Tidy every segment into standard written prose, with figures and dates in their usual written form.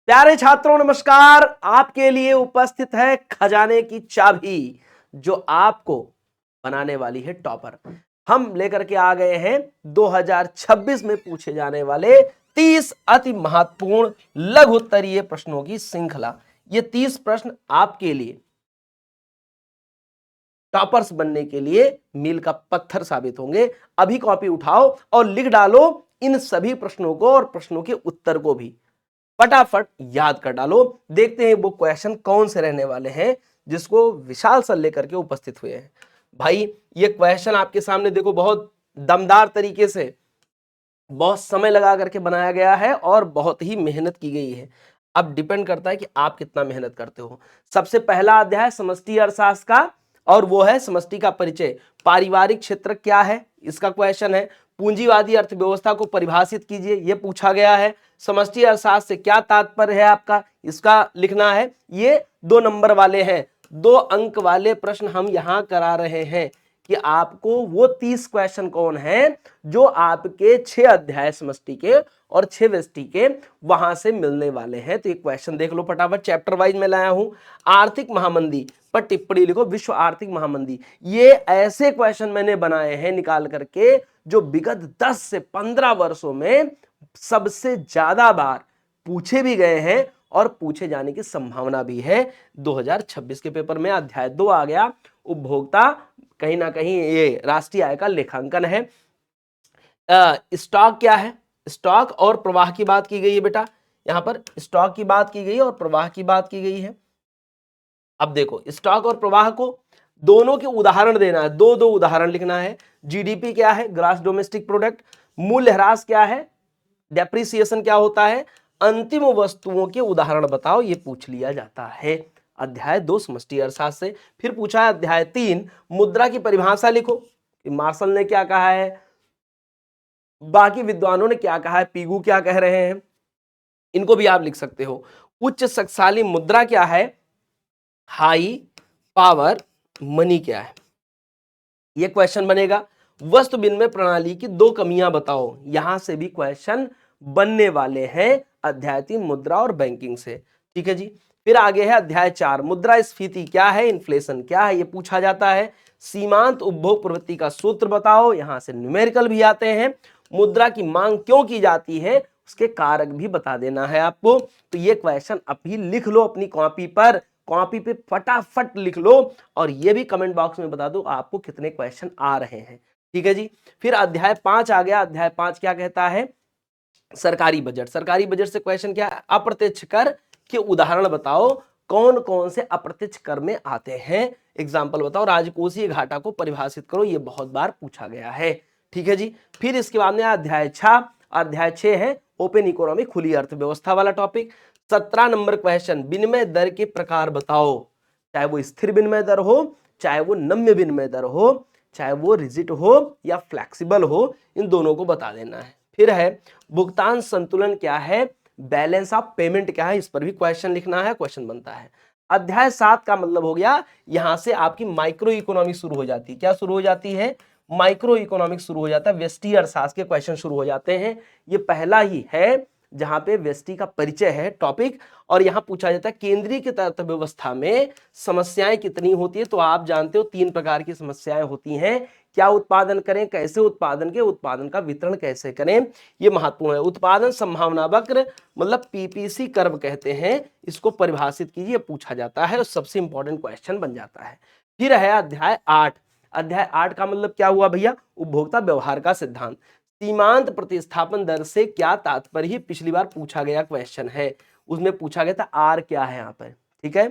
प्यारे छात्रों नमस्कार। आपके लिए उपस्थित है खजाने की चाबी जो आपको बनाने वाली है टॉपर। हम लेकर के आ गए हैं 2026 में पूछे जाने वाले 30 अति महत्वपूर्ण लघु उत्तरीय प्रश्नों की श्रृंखला। ये 30 प्रश्न आपके लिए टॉपर्स बनने के लिए मील का पत्थर साबित होंगे। अभी कॉपी उठाओ और लिख डालो इन सभी प्रश्नों को और प्रश्नों के उत्तर को भी फटाफट याद कर डालो। देखते हैं वो क्वेश्चन कौन से रहने वाले हैं जिसको विशाल सर लेकर के उपस्थित हुए हैं। भाई ये क्वेश्चन आपके सामने देखो बहुत दमदार तरीके से बहुत समय लगा करके बनाया गया है और बहुत ही मेहनत की गई है। अब डिपेंड करता है कि आप कितना मेहनत करते हो। सबसे पहला अध्याय समष्टि अर्थशास्त्र का और वो है समष्टि का परिचय। पारिवारिक क्षेत्र क्या है इसका क्वेश्चन है। पूंजीवादी अर्थव्यवस्था को परिभाषित कीजिए, ये पूछा गया है। समष्टि अर्थशास्त्र से क्या तात्पर्य है आपका, इसका लिखना है। ये 2 नंबर वाले हैं, 2 अंक वाले प्रश्न हम यहां करा रहे हैं कि आपको वो 30 क्वेश्चन कौन है जो आपके 6 अध्याय समष्टि के और 6 व्यष्टि के वहां से मिलने वाले हैं। तो ये क्वेश्चन देख लो फटाफट। चैप्टर वाइज में लाया हूं। आर्थिक महामंदी पर टिप्पणी लिखो, विश्व आर्थिक महामंदी। ये ऐसे क्वेश्चन मैंने बनाए हैं निकाल करके जो विगत 10 से 15 वर्षों में सबसे ज्यादा बार पूछे भी गए हैं और पूछे जाने की संभावना भी है। 2026 के पेपर में अध्याय 2 आ गया, उपभोक्ता कहीं ना कहीं ये राष्ट्रीय आय का लेखांकन है। स्टॉक क्या है, स्टॉक और प्रवाह की बात की गई है बेटा। यहां पर स्टॉक की बात की गई और प्रवाह की बात की गई है। अब देखो स्टॉक और प्रवाह को दोनों के उदाहरण देना है, दो दो उदाहरण लिखना है। जीडीपी क्या है, ग्रॉस डोमेस्टिक प्रोडक्ट। मूल्यह्रास क्या है, डेप्रिसिएशन क्या होता है। अंतिम वस्तुओं के उदाहरण बताओ, ये पूछ लिया जाता है अध्याय 2 समष्टि अर्थशास्त्र से। फिर पूछा है अध्याय 3 मुद्रा की परिभाषा लिखो कि मार्शल ने क्या कहा है, बाकी विद्वानों ने क्या कहा है, पीगू क्या कह रहे हैं, इनको भी आप लिख सकते हो। उच्च शक्तिशाली मुद्रा क्या है, हाई पावर मनी क्या है, ये क्वेश्चन बनेगा। वस्तु विनिमय प्रणाली की 2 कमियां बताओ, यहां से भी क्वेश्चन बनने वाले हैं अध्याय 3 मुद्रा और बैंकिंग से। ठीक है जी। फिर आगे है अध्याय 4 मुद्रास्फीति क्या है, इन्फ्लेशन क्या है, ये पूछा जाता है। सीमांत उपभोग प्रवृत्ति का सूत्र बताओ, यहां से न्यूमेरिकल भी आते हैं। मुद्रा की मांग क्यों की जाती है, उसके कारक भी बता देना है आपको। तो ये क्वेश्चन अभी लिख लो अपनी कॉपी पर, कॉपी पे फटाफट लिख लो और ये भी कमेंट बॉक्स में बता दो आपको कितने क्वेश्चन आ रहे हैं। ठीक है जी। फिर अध्याय 5 आ गया। अध्याय 5 क्या कहता है, सरकारी बजट। सरकारी बजट से क्वेश्चन क्या है, अप्रत्यक्ष कर के उदाहरण बताओ, कौन कौन से अप्रत्यक्ष कर में आते हैं, एग्जाम्पल बताओ। राजकोषीय घाटा को परिभाषित करो, ये बहुत बार पूछा गया है। ठीक है जी। फिर इसके बाद में अध्याय 6, अध्याय 6 है ओपन इकोनॉमी, खुली अर्थव्यवस्था वाला टॉपिक। 17 नंबर क्वेश्चन, विनिमय दर के प्रकार बताओ, चाहे वो स्थिर विनिमय दर हो, चाहे वो नम्य विनिमय दर हो, चाहे वो रिजिड हो या फ्लेक्सिबल हो, इन दोनों को बता देना है। फिर है भुगतान संतुलन क्या है, बैलेंस ऑफ पेमेंट क्या है, इस पर भी क्वेश्चन लिखना है, क्वेश्चन बनता है। अध्याय 7 का मतलब हो गया यहां से आपकी माइक्रो इकोनॉमिक शुरू हो जाती है। क्या शुरू हो जाती है, माइक्रो इकोनॉमिक शुरू हो जाता है, व्यष्टि अर्थशास्त्र के क्वेश्चन शुरू हो जाते हैं। ये पहला ही है जहां पे व्यष्टि का परिचय है टॉपिक। और यहां पूछा जाता है केंद्रीय की अर्थव्यवस्था में समस्याएं कितनी होती है, तो आप जानते हो 3 प्रकार की समस्याएं होती हैं। क्या उत्पादन करें, कैसे उत्पादन के, उत्पादन का वितरण कैसे करें, ये महत्वपूर्ण है। उत्पादन संभावना वक्र मतलब पीपीसी कर्व कहते हैं, इसको परिभाषित कीजिए, पूछा जाता है और सबसे इंपॉर्टेंट क्वेश्चन बन जाता है। फिर है अध्याय 8। अध्याय 8 का मतलब क्या हुआ भैया, उपभोक्ता व्यवहार का सिद्धांत। सीमांत प्रतिस्थापन दर से क्या तात्पर्य, ही पिछली बार पूछा गया क्वेश्चन है, उसमें पूछा गया था आर क्या है यहाँ पर। ठीक है,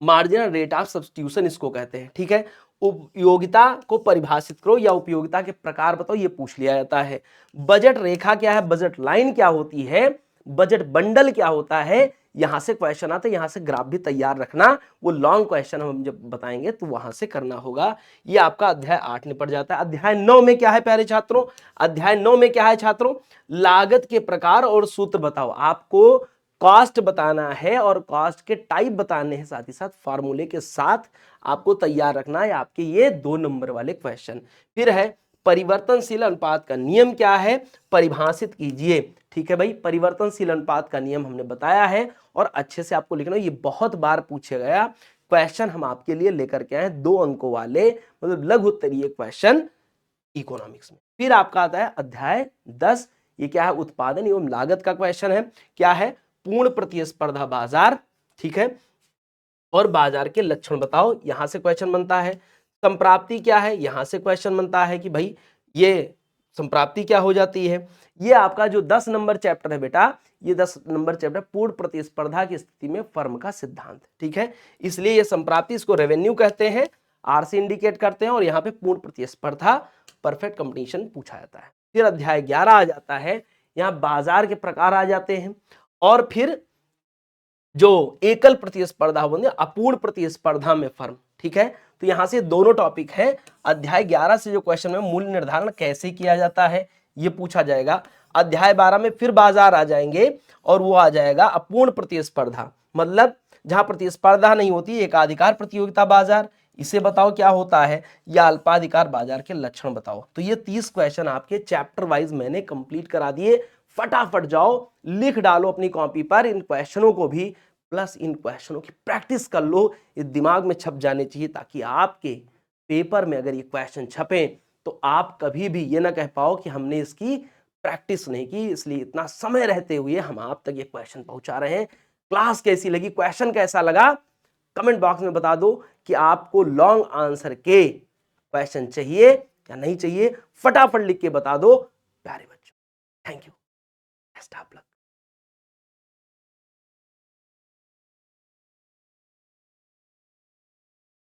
मार्जिनल रेट ऑफ सब्स्टिट्यूशन इसको कहते हैं। ठीक है, उपयोगिता को परिभाषित करो या उपयोगिता के प्रकार बताओ, ये पूछ लिया जाता है। बजट रेखा क्या है, बजट लाइन क्या होती है, बजट बंडल क्या होता है, यहां से क्वेश्चन आता है, यहां से ग्राफ भी तैयार रखना, वो लॉन्ग क्वेश्चन हम जब बताएंगे तो वहां से करना होगा। ये आपका अध्याय 8 निपट जाता है। अध्याय 9 में क्या है प्यारे छात्रों, अध्याय 9 में क्या है छात्रों, लागत के प्रकार और सूत्र बताओ। आपको कॉस्ट बताना है और कॉस्ट के टाइप बताने हैं, साथ ही साथ फार्मूले के साथ आपको तैयार रखना है आपके ये 2 नंबर वाले क्वेश्चन। फिर है परिवर्तनशील अनुपात का नियम क्या है, परिभाषित कीजिए। ठीक है भाई, परिवर्तनशील अनुपात का नियम हमने बताया है और अच्छे से आपको लिखना, ये बहुत बार पूछे गया क्वेश्चन हम आपके लिए लेकर के आए 2 अंकों वाले, मतलब लघु उत्तरीय क्वेश्चन इकोनॉमिक्स में। फिर आपका आता है अध्याय 10, ये क्या है, उत्पादन एवं लागत का क्वेश्चन है। क्या है, पूर्ण प्रतिस्पर्धा बाजार। ठीक है, और बाजार के लक्षण बताओ, यहां से क्वेश्चन बनता है। संप्राप्ति क्या है, यहां से क्वेश्चन बनता है कि भाई ये संप्राप्ति क्या हो जाती है। ये आपका जो 10 नंबर चैप्टर है बेटा, ये 10 नंबर चैप्टर पूर्ण प्रतिस्पर्धा की स्थिति में फर्म का सिद्धांत। ठीक है, इसलिए ये संप्राप्ति, इसको रेवेन्यू कहते हैं, आर से इंडिकेट करते हैं, और यहाँ पे पूर्ण प्रतिस्पर्धा, परफेक्ट कंपटीशन पूछा जाता है। फिर अध्याय 11 आ जाता है, यहाँ बाजार के प्रकार आ जाते हैं, और फिर जो एकल प्रतिस्पर्धा होती है, अपूर्ण प्रतिस्पर्धा में फर्म। ठीक है, तो यहां से दोनों टॉपिक है। अध्याय 11 से जो क्वेश्चन है, मूल्य निर्धारण कैसे किया जाता है, ये पूछा जाएगा। अध्याय 12 में फिर बाजार आ जाएंगे, और वो आ जाएगा अपूर्ण प्रतिस्पर्धा, मतलब जहां प्रतिस्पर्धा नहीं होती, एकाधिकार प्रतियोगिता बाजार, इसे बताओ क्या होता है, या अल्पाधिकार बाजार के लक्षण बताओ। तो ये 30 क्वेश्चन आपके चैप्टर वाइज मैंने कंप्लीट करा दिए। फटाफट जाओ, लिख डालो अपनी कॉपी पर इन क्वेश्चनों को भी, प्लस इन क्वेश्चनों की प्रैक्टिस कर लो, ये दिमाग में छप जाने चाहिए, ताकि आपके पेपर में अगर ये क्वेश्चन छपे तो आप कभी भी ये ना कह पाओ कि हमने इसकी प्रैक्टिस नहीं की। इसलिए इतना समय रहते हुए हम आप तक ये क्वेश्चन पहुंचा रहे हैं। क्लास कैसी लगी, क्वेश्चन कैसा लगा, कमेंट बॉक्स में बता दो कि आपको लॉन्ग आंसर के क्वेश्चन चाहिए या नहीं चाहिए, फटाफट लिख के बता दो प्यारे बच्चों। Thank you, best of luck.